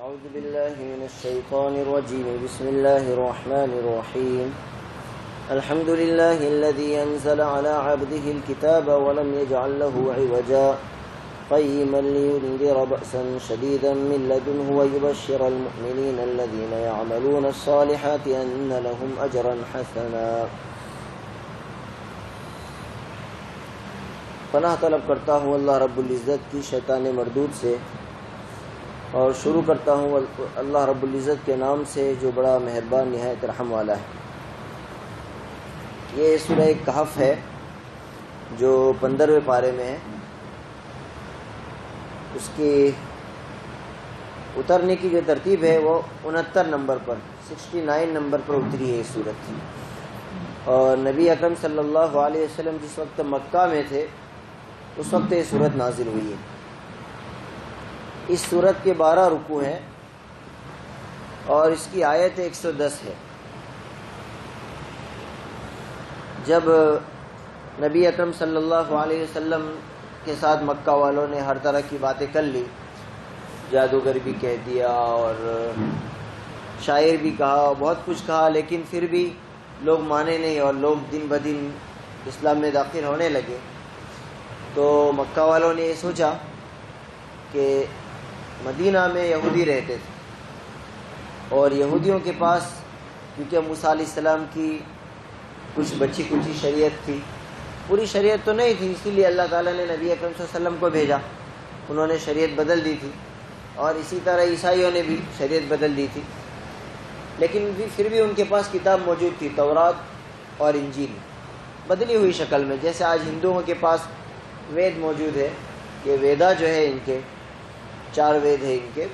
أعوذ بالله من الشيطان الرجيم بسم الله الرحمن الرحيم الحمد لله الذي أنزل على عبده الكتاب ولم يجعل له عوجا قيما لينذر بأسا شديدا من لدنه ويبشر المؤمنين الذين يعملون الصالحات أن لهم أجرا حسنا. پناہ طلب کرتا ہوں اللہ رب العزت کی شیطان مردود سے، اور شروع کرتا ہوں اللہ رب العزت کے نام سے جو بڑا مہربان نہایت رحم والا ہے. یہ سورہ کہف ہے جو 15ویں پارے میں ہے. اس کی اترنے کی جو ترتیب ہے وہ 69 نمبر پر 69 نمبر پر اتری ہے یہ سورت. اور نبی اکرم صلی اللہ علیہ وسلم جس وقت مکہ میں تھے اس وقت یہ سورت نازل ہوئی ہے. اس سورت کے 12 رکوع ہیں اور اس کی آیت 110 ہے. جب نبی اکرم صلی اللہ علیہ وسلم کے ساتھ مکہ والوں نے ہر طرح کی باتیں کر لی، جادوگر بھی کہہ دیا اور شاعر بھی کہا، بہت کچھ کہا، لیکن پھر بھی لوگ مانے نہیں اور لوگ دن بدن اسلام میں داخل ہونے لگے. تو مکہ والوں نے یہ سوچا کہ مدینہ میں یہودی رہتے تھے اور یہودیوں کے پاس کیونکہ موسیٰ علیہ السلام کی کچھ بچی کچی شریعت تھی، پوری شریعت تو نہیں تھی، اسی لیے اللہ تعالیٰ نے نبی اکرم صلی اللہ علیہ وسلم کو بھیجا. انہوں نے شریعت بدل دی تھی اور اسی طرح عیسائیوں نے بھی شریعت بدل دی تھی، لیکن پھر بھی ان کے پاس کتاب موجود تھی، تورات اور انجیل، بدلی ہوئی شکل میں. جیسے آج ہندوؤں کے پاس وید موجود ہے، یہ ویدا جو ہے ان کے 4 وید ہیں ان کے،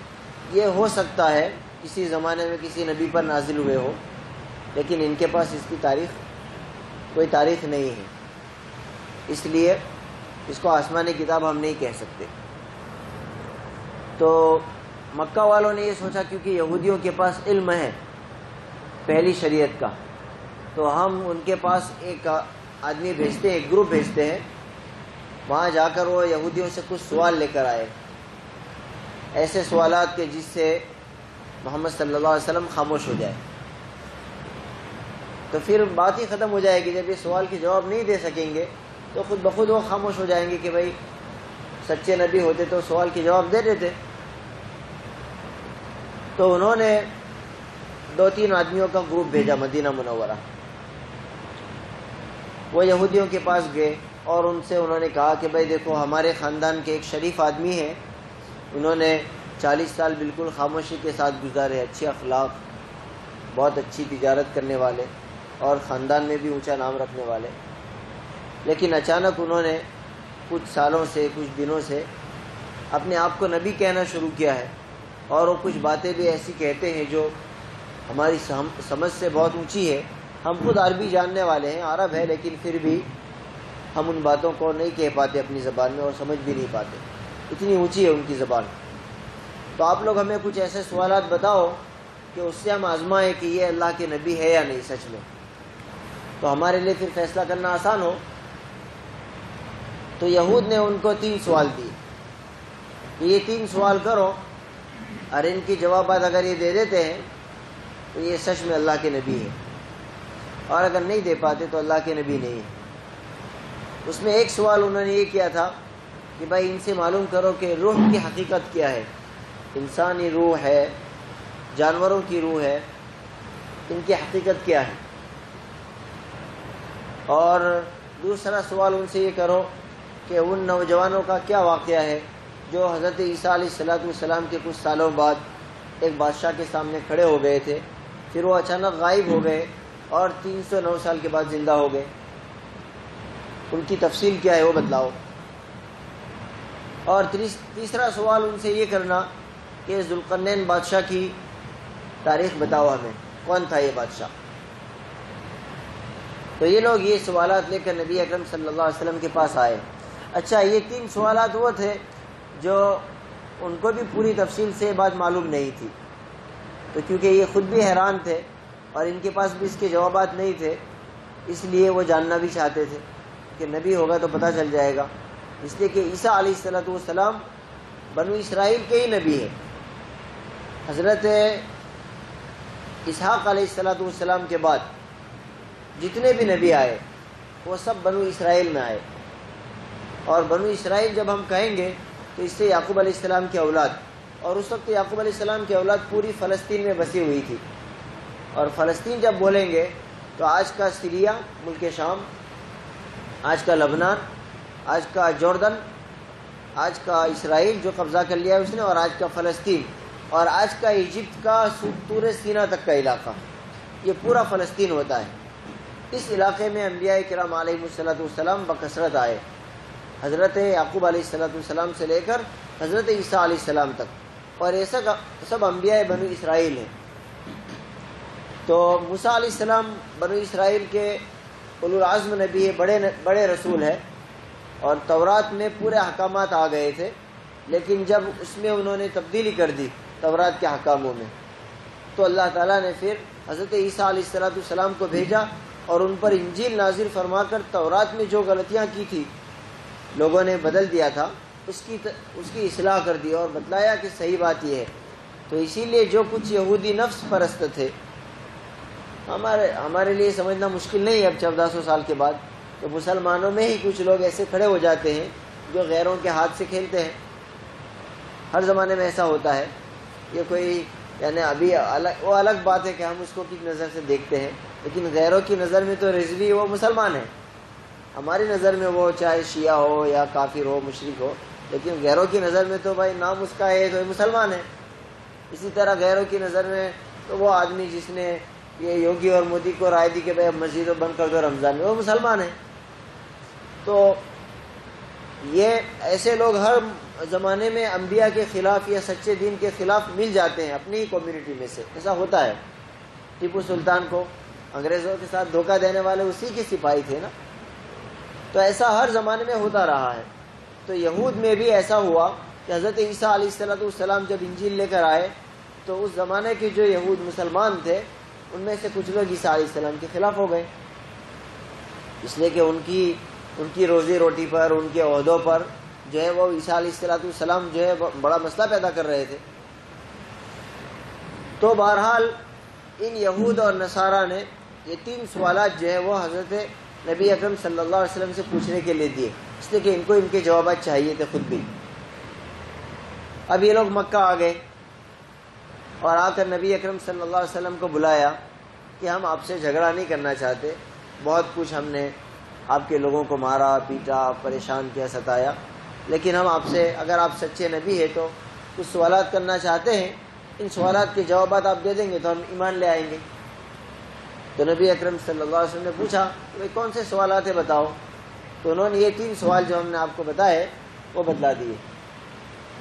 یہ ہو سکتا ہے کسی زمانے میں کسی نبی پر نازل ہوئے ہو، لیکن ان کے پاس اس کی کوئی تاریخ نہیں ہے، اس لیے اس کو آسمانی کتاب ہم نہیں کہہ سکتے. تو مکہ والوں نے یہ سوچا کیونکہ یہودیوں کے پاس علم ہے پہلی شریعت کا، تو ہم ان کے پاس ایک آدمی بھیجتے ہیں، ایک گروپ بھیجتے ہیں، وہاں جا کر وہ یہودیوں سے کچھ سوال لے کر آئے، ایسے سوالات کے جس سے محمد صلی اللہ علیہ وسلم خاموش ہو جائے. تو پھر بات ہی ختم ہو جائے گی. جب یہ سوال کے جواب نہیں دے سکیں گے تو خود بخود وہ خاموش ہو جائیں گے کہ بھائی سچے نبی ہوتے تو سوال کے جواب دے دیتے. تو انہوں نے 2-3 آدمیوں کا گروپ بھیجا مدینہ منورہ. وہ یہودیوں کے پاس گئے اور ان سے انہوں نے کہا کہ بھائی دیکھو ہمارے خاندان کے ایک شریف آدمی ہیں، انہوں نے 40 سال بالکل خاموشی کے ساتھ گزارے، اچھے اخلاق، بہت اچھی تجارت کرنے والے اور خاندان میں بھی اونچا نام رکھنے والے، لیکن اچانک انہوں نے کچھ سالوں سے کچھ دنوں سے اپنے آپ کو نبی کہنا شروع کیا ہے، اور وہ کچھ باتیں بھی ایسی کہتے ہیں جو ہماری سمجھ سے بہت اونچی ہے. ہم خود عربی جاننے والے ہیں، عرب ہے، لیکن پھر بھی ہم ان باتوں کو نہیں کہہ پاتے اپنی زبان میں اور سمجھ بھی نہیں پاتے، اتنی اونچی ہے ان کی زبان. تو آپ لوگ ہمیں کچھ ایسے سوالات بتاؤ کہ اس سے ہم آزمائیں کہ یہ اللہ کے نبی ہے یا نہیں سچ میں، تو ہمارے لیے پھر فیصلہ کرنا آسان ہو. تو یہود نے ان کو 3 سوال دیے کہ یہ 3 سوال کرو اور ان کی جوابات اگر یہ دے دیتے ہیں تو یہ سچ میں اللہ کے نبی ہے، اور اگر نہیں دے پاتے تو اللہ کے نبی نہیں ہے. اس میں ایک سوال انہوں نے یہ کیا تھا کہ بھائی ان سے معلوم کرو کہ روح کی حقیقت کیا ہے، انسانی روح ہے، جانوروں کی روح ہے، ان کی حقیقت کیا ہے. اور دوسرا سوال ان سے یہ کرو کہ ان نوجوانوں کا کیا واقعہ ہے جو حضرت عیسیٰ علیہ السلام کے کچھ سالوں بعد ایک بادشاہ کے سامنے کھڑے ہو گئے تھے، پھر وہ اچانک غائب ہو گئے اور 309 سال کے بعد زندہ ہو گئے، ان کی تفصیل کیا ہے وہ بتلاؤ. اور تیسرا سوال ان سے یہ کرنا کہ ذوالقرنین بادشاہ کی تاریخ بتاؤ ہمیں، کون تھا یہ بادشاہ. تو یہ لوگ یہ سوالات لے کر نبی اکرم صلی اللہ علیہ وسلم کے پاس آئے. اچھا، یہ 3 سوالات وہ تھے جو ان کو بھی پوری تفصیل سے بات معلوم نہیں تھی، تو کیونکہ یہ خود بھی حیران تھے اور ان کے پاس بھی اس کے جوابات نہیں تھے، اس لیے وہ جاننا بھی چاہتے تھے کہ نبی ہوگا تو پتہ چل جائے گا. اس لیے کہ عیسیٰ علیہ السلام بنو اسرائیل کے ہی نبی ہے، حضرت اسحاق علیہ السلام کے بعد جتنے بھی نبی آئے وہ سب بنو اسرائیل میں آئے، اور بنو اسرائیل جب ہم کہیں گے تو اس سے یعقوب علیہ السلام کی اولاد، اور اس وقت یعقوب علیہ السلام کی اولاد پوری فلسطین میں بسی ہوئی تھی، اور فلسطین جب بولیں گے تو آج کا سیریا ملک شام، آج کا لبنان، آج کا جوردن، آج کا اسرائیل جو قبضہ کر لیا ہے اس نے، اور آج کا فلسطین، اور آج کا ایجپٹ کا طور سینا تک کا علاقہ، یہ پورا فلسطین ہوتا ہے۔ اس علاقے میں انبیاء کرام علیہ السلام بکثرت آئے، حضرت یعقوب علیہ السلام سے لے کر حضرت عیسیٰ علیہ السلام تک، اور ایسا سب انبیاء بنو اسرائیل ہیں۔ تو موسیٰ علیہ السلام بنو اسرائیل کے اولو العزم نبی ہے، بڑے رسول ہے، اور تورات میں پورے احکامات آ گئے تھے، لیکن جب اس میں انہوں نے تبدیلی کر دی تورات کے احکاموں میں، تو اللہ تعالیٰ نے پھر حضرت عیسیٰ علیہ السلام کو بھیجا اور ان پر انجیل نازل فرما کر تورات میں جو غلطیاں کی تھی لوگوں نے بدل دیا تھا، اس کی اصلاح کر دی اور بتلایا کہ صحیح بات یہ ہے۔ تو اسی لیے جو کچھ یہودی نفس پرست تھے، ہمارے لیے سمجھنا مشکل نہیں ہے اب 1400 سال کے بعد، تو مسلمانوں میں ہی کچھ لوگ ایسے کھڑے ہو جاتے ہیں جو غیروں کے ہاتھ سے کھیلتے ہیں۔ ہر زمانے میں ایسا ہوتا ہے، یہ کوئی یعنی ابھی وہ الگ بات ہے کہ ہم اس کو کس نظر سے دیکھتے ہیں، لیکن غیروں کی نظر میں تو رضوی وہ مسلمان ہے، ہماری نظر میں وہ چاہے شیعہ ہو یا کافر ہو مشرک ہو، لیکن غیروں کی نظر میں تو بھائی نام اس کا ہے تو مسلمان ہے۔ اسی طرح غیروں کی نظر میں تو وہ آدمی جس نے یہ یوگی اور مودی کو رائے دی کہ بھائی اب مسجدوں بند کر دو رمضان میں، وہ مسلمان ہے۔ تو یہ ایسے لوگ ہر زمانے میں انبیاء کے خلاف یا سچے دین کے خلاف مل جاتے ہیں اپنی ہی کمیونٹی میں سے، ایسا ہوتا ہے۔ ٹیپو سلطان کو انگریزوں کے ساتھ دھوکہ دینے والے اسی کے سپاہی تھے نا، تو ایسا ہر زمانے میں ہوتا رہا ہے۔ تو یہود میں بھی ایسا ہوا کہ حضرت عیسیٰ علیہ السلام جب انجیل لے کر آئے تو اس زمانے کے جو یہود مسلمان تھے ان میں سے کچھ لوگ عیسیٰ علیہ السلام کے خلاف ہو گئے، اس لیے کہ ان کی روزی روٹی پر، ان کے عہدوں پر جو ہے وہ عیسیٰ علیہ السلام جو ہے بڑا مسئلہ پیدا کر رہے تھے۔ تو بہرحال ان یہود اور نصارہ نے یہ 3 سوالات جو ہے وہ حضرت نبی اکرم صلی اللہ علیہ وسلم سے پوچھنے کے لیے دیے، اس لیے کہ ان کو ان کے جوابات چاہیے تھے خود بھی۔ اب یہ لوگ مکہ آ گئے اور آ کر نبی اکرم صلی اللہ علیہ وسلم کو بلایا کہ ہم آپ سے جھگڑا نہیں کرنا چاہتے، بہت کچھ ہم نے آپ کے لوگوں کو مارا پیٹا پریشان کیا ستایا، لیکن ہم آپ سے اگر آپ سچے نبی ہیں تو کچھ سوالات کرنا چاہتے ہیں، ان سوالات کے جوابات آپ دے دیں گے تو ہم ایمان لے آئیں گے۔ تو نبی اکرم صلی اللہ علیہ وسلم نے پوچھا کہ بھائی کون سے سوالات ہیں بتاؤ، تو انہوں نے یہ 3 سوال جو ہم نے آپ کو بتائے وہ بتلا دیے۔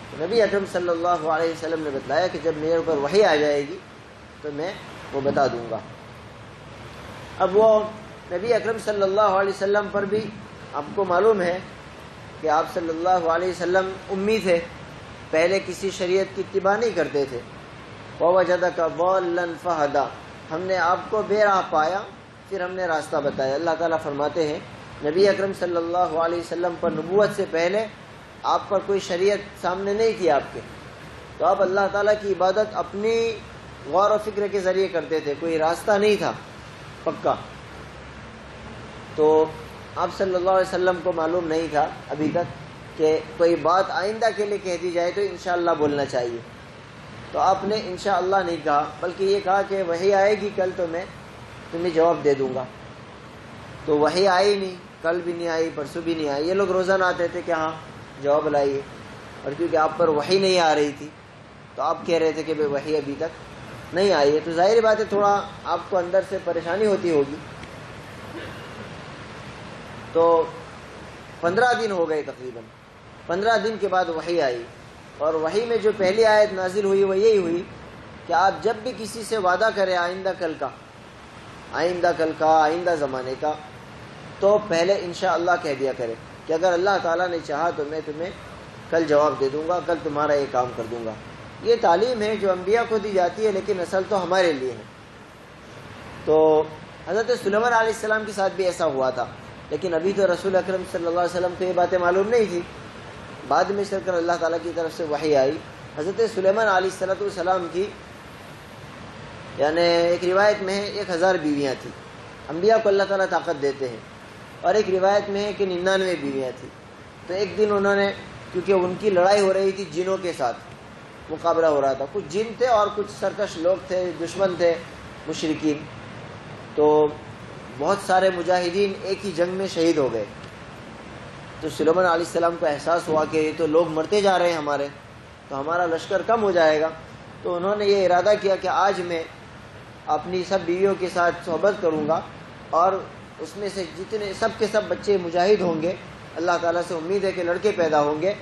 تو نبی اکرم صلی اللہ علیہ وسلم نے بتلایا کہ جب میرے اوپر وحی آ جائے گی تو میں وہ بتا دوں گا۔ اب وہ نبی اکرم صلی اللہ علیہ وسلم پر بھی آپ کو معلوم ہے کہ آپ صلی اللہ علیہ وسلم امی تھے، پہلے کسی شریعت کی اتباع نہیں کرتے تھے۔ وَوَجَدَكَ ضَالًّا فَهَدَىٰ، ہم نے آپ کو بے راہ پایا پھر ہم نے راستہ بتایا۔ اللہ تعالیٰ فرماتے ہیں نبی اکرم صلی اللہ علیہ وسلم پر نبوت سے پہلے آپ پر کوئی شریعت سامنے نہیں تھی آپ کے، تو آپ اللہ تعالیٰ کی عبادت اپنی غور و فکر کے ذریعے کرتے تھے، کوئی راستہ نہیں تھا پکا۔ تو آپ صلی اللہ علیہ وسلم کو معلوم نہیں تھا ابھی تک کہ کوئی بات آئندہ کے لیے کہہ دی جائے تو انشاءاللہ بولنا چاہیے، تو آپ نے انشاءاللہ نہیں کہا، بلکہ یہ کہا کہ وحی آئے گی کل تو میں تمہیں جواب دے دوں گا۔ تو وحی آئی نہیں، کل بھی نہیں آئی، پرسوں بھی نہیں آئی۔ یہ لوگ روزانہ آتے تھے کہ ہاں جواب لائیے، اور کیونکہ آپ پر وحی نہیں آ رہی تھی تو آپ کہہ رہے تھے کہ بھائی وحی ابھی تک نہیں آئی ہے، تو ظاہر بات ہے تھوڑا آپ کو اندر سے پریشانی ہوتی ہوگی۔ تو 15 دن ہو گئے تقریباً، 15 دن کے بعد وحی آئی، اور وحی میں جو پہلی آیت نازل ہوئی وہ یہی ہوئی کہ آپ جب بھی کسی سے وعدہ کریں آئندہ کل کا، آئندہ زمانے کا، تو پہلے انشاءاللہ کہہ دیا کرے کہ اگر اللہ تعالیٰ نے چاہا تو میں تمہیں کل جواب دے دوں گا، کل تمہارا یہ کام کر دوں گا۔ یہ تعلیم ہے جو انبیاء کو دی جاتی ہے، لیکن اصل تو ہمارے لیے ہے۔ تو حضرت سلیمان علیہ السلام کے ساتھ بھی ایسا ہوا تھا، لیکن ابھی تو رسول اکرم صلی اللہ علیہ وسلم کو یہ باتیں معلوم نہیں تھی۔ بعد میں چل کر اللہ تعالیٰ کی طرف سے وحی آئی حضرت سلیمان علیہ السلام کی یعنی ایک روایت میں ہے 1000 بیویاں تھیں. انبیاء کو اللہ تعالیٰ طاقت دیتے ہیں. اور ایک روایت میں ہے کہ 99 بیویاں تھیں. تو ایک دن انہوں نے، کیونکہ ان کی لڑائی ہو رہی تھی جنوں کے ساتھ، مقابلہ ہو رہا تھا، کچھ جن تھے اور کچھ سرکش لوگ تھے، دشمن تھے مشرکین. تو بہت سارے مجاہدین ایک ہی جنگ میں شہید ہو گئے. تو سلیمان علیہ السلام کو احساس ہوا کہ یہ تو لوگ مرتے جا رہے ہیں ہمارے، تو ہمارا لشکر کم ہو جائے گا. تو انہوں نے یہ ارادہ کیا کہ آج میں اپنی سب بیویوں کے ساتھ صحبت کروں گا، اور اس میں سے جتنے سب کے سب بچے مجاہد ہوں گے، اللہ تعالیٰ سے امید ہے کہ لڑکے پیدا ہوں گے،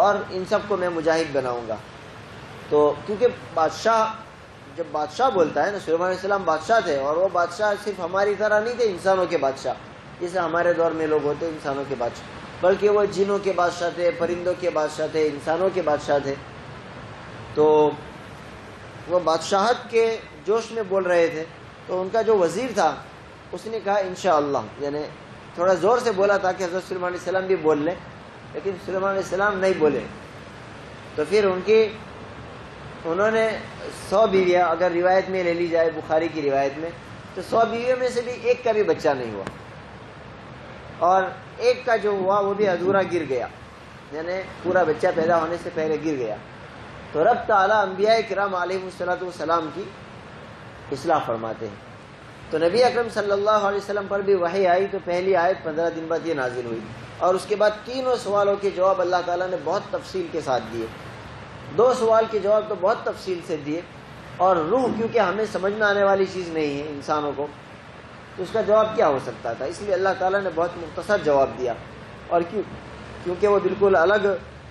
اور ان سب کو میں مجاہد بناؤں گا. تو کیونکہ بادشاہ، جب بادشاہ بولتا ہے نا، سلیمان علیہ السلام بادشاہ تھے، اور وہ بادشاہ صرف ہماری طرح نہیں تھے انسانوں کے بادشاہ جیسے ہمارے دور میں لوگ ہوتے انسانوں کے بادشاہ، بلکہ وہ جنوں کے بادشاہ تھے، پرندوں کے بادشاہ تھے، انسانوں کے بادشاہ تھے. تو وہ بادشاہت کے جوش میں بول رہے تھے. تو ان کا جو وزیر تھا اس نے کہا انشاءاللہ، یعنی تھوڑا زور سے بولا تھا کہ حضرت سلیمان علیہ السلام بھی بول لیں، لیکن سلیمان علیہ السلام نہیں بولے. تو پھر انہوں نے 100 بیویاں، اگر روایت میں لے لی جائے بخاری کی روایت میں، تو 100 بیویوں میں سے بھی ایک کا بھی بچہ نہیں ہوا، اور ایک کا جو ہوا وہ بھی ادھورا گر گیا، یعنی پورا بچہ پیدا ہونے سے پہلے گر گیا. تو رب تعالیٰ انبیاء کرام علیہ السلام کی اصلاح فرماتے ہیں. تو نبی اکرم صلی اللہ علیہ وسلم پر بھی وحی آئی، تو پہلی آیت 15 دن بعد یہ نازل ہوئی، اور اس کے بعد تینوں سوالوں کے جواب اللہ تعالیٰ نے بہت تفصیل کے ساتھ دیے. 2 سوال کے جواب تو بہت تفصیل سے دیے، اور روح کیونکہ ہمیں سمجھ میں آنے والی چیز نہیں ہے انسانوں کو، تو اس کا جواب کیا ہو سکتا تھا، اس لیے اللہ تعالیٰ نے بہت مختصر جواب دیا. اور کیونکہ وہ بالکل الگ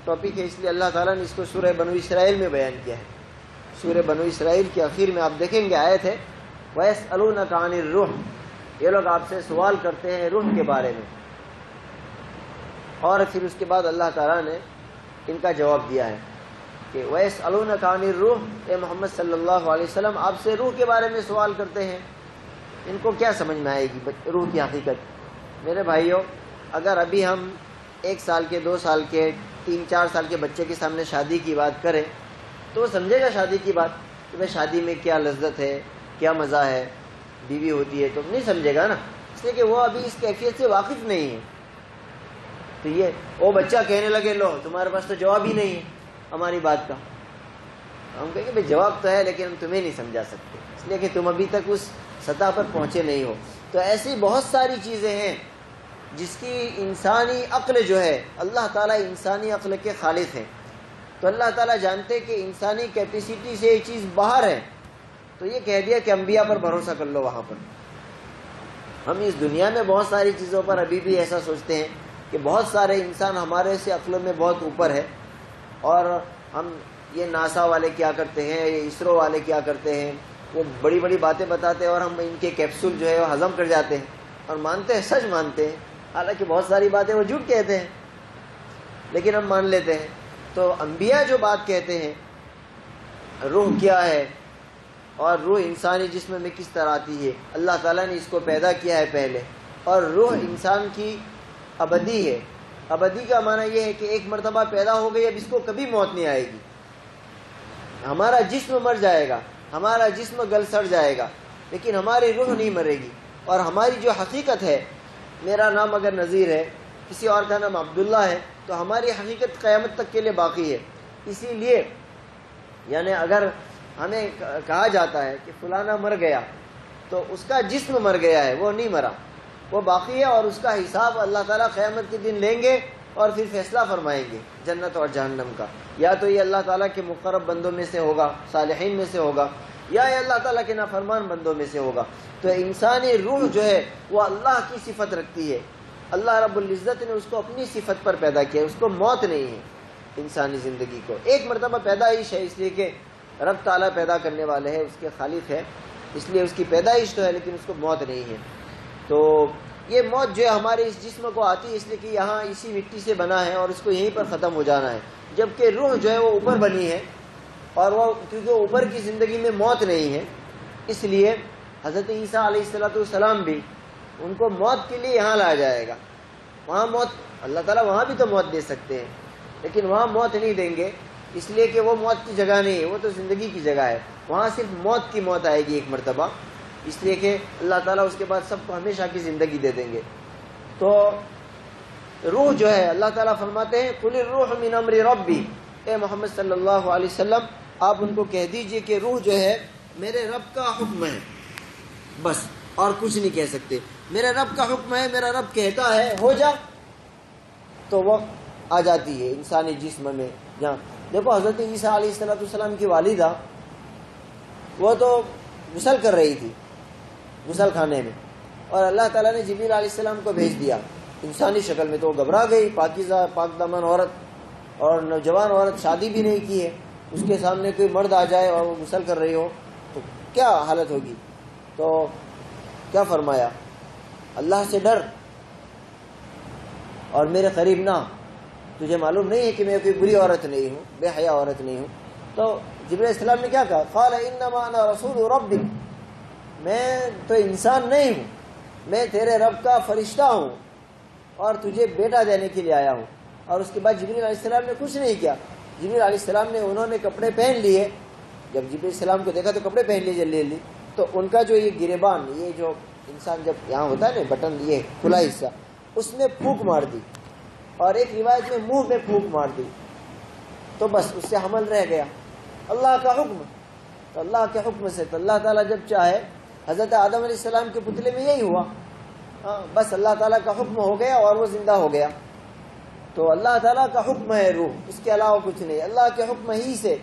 ٹاپک ہے، اس لیے اللہ تعالیٰ نے اس کو سورہ بنو اسرائیل میں بیان کیا ہے. سورہ بنو اسرائیل کے آخر میں آپ دیکھیں گے آیت ہے وَيَسْأَلُونَكَ عَنِ الرُّوحِ، یہ لوگ آپ سے سوال کرتے ہیں روح کے بارے میں. اور پھر اس کے بعد اللہ تعالیٰ نے ان کا جواب دیا ہے کہ وَيَسْأَلُونَكَ عَنِ الرُّوحِ، اے محمد صلی اللہ علیہ وسلم آپ سے روح کے بارے میں سوال کرتے ہیں. ان کو کیا سمجھ میں آئے گی روح کی حقیقت؟ میرے بھائیوں، اگر ابھی ہم 1 سال کے، 2 سال کے، 3-4 سال کے بچے کے سامنے شادی کی بات کریں تو وہ سمجھے گا شادی کی بات کہ بھائی شادی میں کیا لذت ہے، کیا مزہ ہے، بیوی ہوتی ہے، تو نہیں سمجھے گا نا، اس لیے کہ وہ ابھی اس کیفیت سے واقف نہیں ہے. تو یہ وہ بچہ کہنے لگے لو تمہارے پاس تو جواب ہی نہیں ہے ہماری بات کا. ہم کہیں گے بھائی جواب تو ہے لیکن ہم تمہیں نہیں سمجھا سکتے، اس لیے کہ تم ابھی تک اس سطح پر پہنچے نہیں ہو. تو ایسی بہت ساری چیزیں ہیں جس کی انسانی عقل جو ہے، اللہ تعالیٰ انسانی عقل کے خالق ہیں. تو اللہ تعالیٰ جانتے کہ انسانی کیپیسٹی سے یہ چیز باہر ہے، تو یہ کہہ دیا کہ انبیاء پر بھروسہ کر لو. وہاں پر ہم اس دنیا میں بہت ساری چیزوں پر ابھی بھی ایسا سوچتے ہیں کہ بہت سارے انسان ہمارے سے عقلوں میں بہت اوپر ہے، اور ہم یہ ناسا والے کیا کرتے ہیں، یہ اسرو والے کیا کرتے ہیں، وہ بڑی بڑی باتیں بتاتے ہیں، اور ہم ان کے کیپسول جو ہے وہ ہضم کر جاتے ہیں اور مانتے ہیں، سچ مانتے ہیں. حالانکہ بہت ساری باتیں وہ جھوٹ کہتے ہیں لیکن ہم مان لیتے ہیں. تو انبیاء جو بات کہتے ہیں روح کیا ہے اور روح انسانی جسم میں کس طرح آتی ہے، اللہ تعالیٰ نے اس کو پیدا کیا ہے پہلے، اور روح انسان کی ابدی ہے. ابدی کا معنی یہ ہے کہ ایک مرتبہ پیدا ہو گئی، اب اس کو کبھی موت نہیں آئے گی. ہمارا جسم مر جائے گا، ہمارا جسم گل سڑ جائے گا، لیکن ہماری روح نہیں مرے گی. اور ہماری جو حقیقت ہے، میرا نام اگر نذیر ہے، کسی اور کا نام عبداللہ ہے، تو ہماری حقیقت قیامت تک کے لیے باقی ہے. اسی لیے یعنی اگر ہمیں کہا جاتا ہے کہ فلانا مر گیا، تو اس کا جسم مر گیا ہے، وہ نہیں مرا، وہ باقی ہے، اور اس کا حساب اللہ تعالیٰ قیامت کے دن لیں گے اور پھر فیصلہ فرمائیں گے جنت اور جہنم کا. یا تو یہ اللہ تعالیٰ کے مقرب بندوں میں سے ہوگا، صالحین میں سے ہوگا، یا یہ اللہ تعالیٰ کے نافرمان بندوں میں سے ہوگا. تو انسانی روح جو ہے وہ اللہ کی صفت رکھتی ہے. اللہ رب العزت نے اس کو اپنی صفت پر پیدا کیا، اس کو موت نہیں ہے. انسانی زندگی کو ایک مرتبہ پیدائش ہے، اس لیے کہ رب تعالیٰ پیدا کرنے والے ہے، اس کے خالق ہے، اس لیے اس کی پیدائش تو ہے لیکن اس کو موت نہیں ہے. تو یہ موت جو ہے ہمارے اس جسم کو آتی ہے اس لیے کہ یہاں اسی مٹی سے بنا ہے اور اس کو یہیں پر ختم ہو جانا ہے. جبکہ روح جو ہے وہ اوپر بنی ہے، اور وہ کیونکہ اوپر کی زندگی میں موت نہیں ہے، اس لیے حضرت عیسیٰ علیہ السلام بھی ان کو موت کے لیے یہاں لایا جائے گا. وہاں موت، اللہ تعالیٰ وہاں بھی تو موت دے سکتے ہیں لیکن وہاں موت نہیں دیں گے، اس لیے کہ وہ موت کی جگہ نہیں ہے، وہ تو زندگی کی جگہ ہے، وہاں صرف موت کی موت آئے گی ایک مرتبہ، اس لیے کہ اللہ تعالیٰ اس کے بعد سب کو ہمیشہ کی زندگی دے دیں گے۔ تو روح جو ہے اللہ تعالیٰ فرماتے ہیں قل الروح من امر ربی، اے محمد صلی اللہ علیہ وسلم آپ ان کو کہہ دیجئے کہ روح جو ہے میرے رب کا حکم ہے، بس اور کچھ نہیں کہہ سکتے، میرے رب کا حکم ہے، میرا رب کہتا ہے ہو جا تو وہ آ جاتی ہے انسانی جسم میں۔ جہاں دیکھو حضرت عیسیٰ علیہ السلام کی والدہ وہ تو غسل کر رہی تھی غسل خانے میں، اور اللہ تعالیٰ نے جبریل علیہ السلام کو بھیج دیا انسانی شکل میں، تو وہ گھبرا گئی، پاکیزہ پاک دامن عورت اور نوجوان عورت، شادی بھی نہیں کی ہے، اس کے سامنے کوئی مرد آ جائے اور وہ غسل کر رہی ہو تو کیا حالت ہوگی؟ تو کیا فرمایا؟ اللہ سے ڈر اور میرے قریب نہ، تجھے معلوم نہیں ہے کہ میں کوئی بری عورت نہیں ہوں، بے حیا عورت نہیں ہوں۔ تو جبرائیل علیہ السلام نے کیا کہا؟ قال انما انا رسول ربک، میں تو انسان نہیں ہوں، میں تیرے رب کا فرشتہ ہوں اور تجھے بیٹا دینے کے لیے آیا ہوں۔ اور اس کے بعد جبرائیل علیہ السلام نے کچھ نہیں کیا، جبرائیل علیہ السلام نے انہوں نے کپڑے پہن لیے، جب جبرائیل علیہ السلام کو دیکھا تو کپڑے پہن لیے جلدی، تو ان کا جو یہ گریبان، یہ جو انسان جب یہاں ہوتا ہے نا بٹن، یہ کھلا حصہ، اس میں پھونک مار دی، اور ایک روایت میں منہ میں پھونک مار دی، تو بس اس سے حمل رہ گیا۔ اللہ کا حکم، تو اللہ کے حکم سے تو اللہ تعالیٰ جب چاہے، حضرت آدم علیہ السلام کے پتلے میں یہی ہوا، بس اللہ تعالیٰ کا حکم ہو گیا اور وہ زندہ ہو گیا۔ تو اللہ تعالیٰ کا حکم ہے روح، اس کے علاوہ کچھ نہیں، اللہ کے حکم ہی سے۔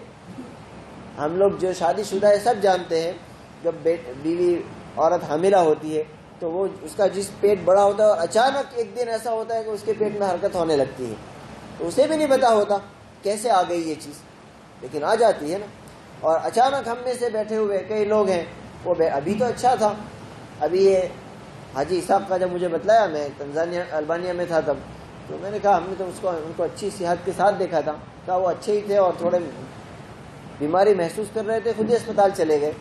ہم لوگ جو شادی شدہ ہے سب جانتے ہیں، جب بیوی عورت حاملہ ہوتی ہے تو وہ اس کا جس پیٹ بڑا ہوتا ہے اور اچانک ایک دن ایسا ہوتا ہے کہ اس کے پیٹ میں حرکت ہونے لگتی ہے، تو اسے بھی نہیں پتا ہوتا کیسے آ گئی یہ چیز، لیکن آ جاتی ہے نا۔ اور اچانک ہم میں سے بیٹھے ہوئے کئی لوگ ہیں، وہ ابھی تو اچھا تھا، ابھی یہ حاجی صاحب کا جب مجھے بتلایا، میں تنزانیہ البانیہ میں تھا تب، تو میں نے کہا ہم نے تو ان کو اچھی صحت کے ساتھ دیکھا تھا، کہا وہ اچھے ہی تھے اور تھوڑے بیماری محسوس کر رہے تھے، خود ہی اسپتال چلے گئے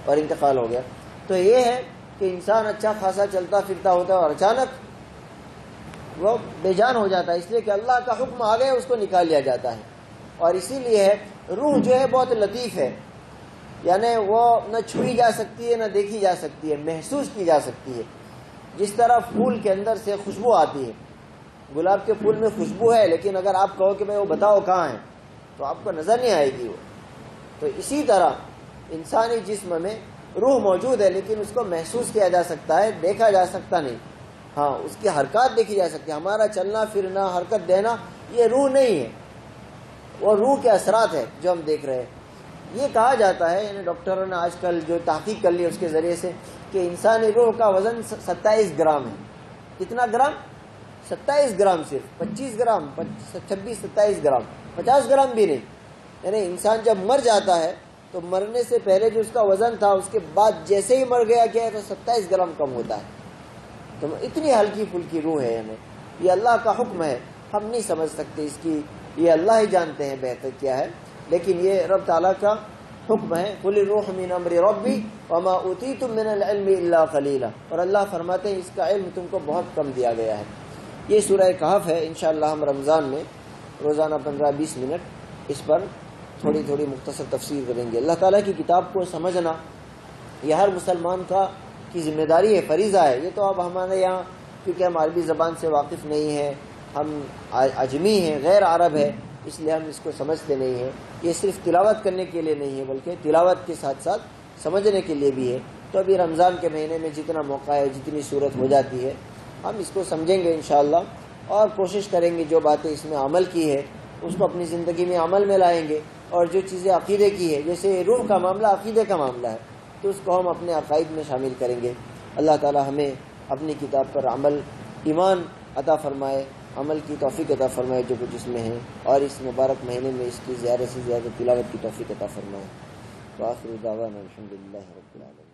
اور انتقال ہو گیا۔ تو یہ ہے کہ انسان اچھا خاصا چلتا پھرتا ہوتا ہے اور اچانک وہ بے جان ہو جاتا ہے، اس لیے کہ اللہ کا حکم آ گیا، اس کو نکال لیا جاتا ہے۔ اور اسی لیے ہے روح جو ہے بہت لطیف ہے، یعنی وہ نہ چھوئی جا سکتی ہے نہ دیکھی جا سکتی ہے، محسوس کی جا سکتی ہے۔ جس طرح پھول کے اندر سے خوشبو آتی ہے، گلاب کے پھول میں خوشبو ہے، لیکن اگر آپ کہو کہ بھائی وہ بتاؤ کہاں ہے تو آپ کو نظر نہیں آئے گی وہ۔ تو اسی طرح انسانی جسم میں روح موجود ہے، لیکن اس کو محسوس کیا جا سکتا ہے، دیکھا جا سکتا نہیں۔ ہاں اس کی حرکات دیکھی جا سکتی ہے، ہمارا چلنا پھرنا حرکت دینا یہ روح نہیں ہے، وہ روح کے اثرات ہے جو ہم دیکھ رہے ہیں۔ یہ کہا جاتا ہے، یعنی ڈاکٹروں نے آج کل جو تحقیق کر لی اس کے ذریعے سے، کہ انسانی روح کا وزن 27 گرام ہے۔ کتنا گرام؟ 27 گرام، صرف 25 گرام، 26 27 گرام، 50 گرام بھی نہیں۔ یعنی انسان جب مر جاتا ہے تو مرنے سے پہلے جو اس کا وزن تھا، اس کے بعد جیسے ہی مر گیا کیا ہے تو 27 گرام کم ہوتا ہے۔ تو اتنی ہلکی پھلکی روح ہے، یعنی یہ اللہ کا حکم ہے، ہم نہیں سمجھ سکتے اس کی، یہ اللہ ہی جانتے ہیں بہتر کیا ہے، لیکن یہ رب تعالیٰ کا حکم ہے۔ قل الروح من امر ربی وما اوتیتم من العلم الا قلیلا، اور اللہ فرماتے ہیں اس کا علم تم کو بہت کم دیا گیا ہے۔ یہ سورہ کہف ہے، انشاءاللہ ہم رمضان میں روزانہ 15-20 منٹ اس پر تھوڑی تھوڑی مختصر تفسیر کریں گے۔ اللہ تعالیٰ کی کتاب کو سمجھنا یہ ہر مسلمان کی ذمہ داری ہے، فریضہ ہے۔ یہ تو اب ہمارے یہاں کیونکہ ہم عربی زبان سے واقف نہیں ہیں، ہم عجمی ہیں، غیر عرب ہے، اس لیے ہم اس کو سمجھتے نہیں ہیں۔ یہ صرف تلاوت کرنے کے لیے نہیں ہے، بلکہ تلاوت کے ساتھ ساتھ سمجھنے کے لیے بھی ہے۔ تو ابھی رمضان کے مہینے میں جتنا موقع ہے، جتنی صورت ہو جاتی ہے، ہم اس کو سمجھیں گے انشاءاللہ، اور کوشش کریں گے جو باتیں اس میں عمل کی ہے اس کو اپنی زندگی میں عمل میں لائیں گے، اور جو چیزیں عقیدے کی ہے، جیسے روح کا معاملہ عقیدے کا معاملہ ہے، تو اس کو ہم اپنے عقائد میں شامل کریں گے۔ اللہ تعالی ہمیں اپنی کتاب پر عمل، ایمان عطا فرمائے، عمل کی توفیق عطا فرمائے جو کچھ اس میں ہے، اور اس مبارک مہینے میں اس کی زیادہ سے زیادہ تلاوت کی توفیق عطا فرمائے۔ وآخر دعوانا الحمدللہ رب العالمین۔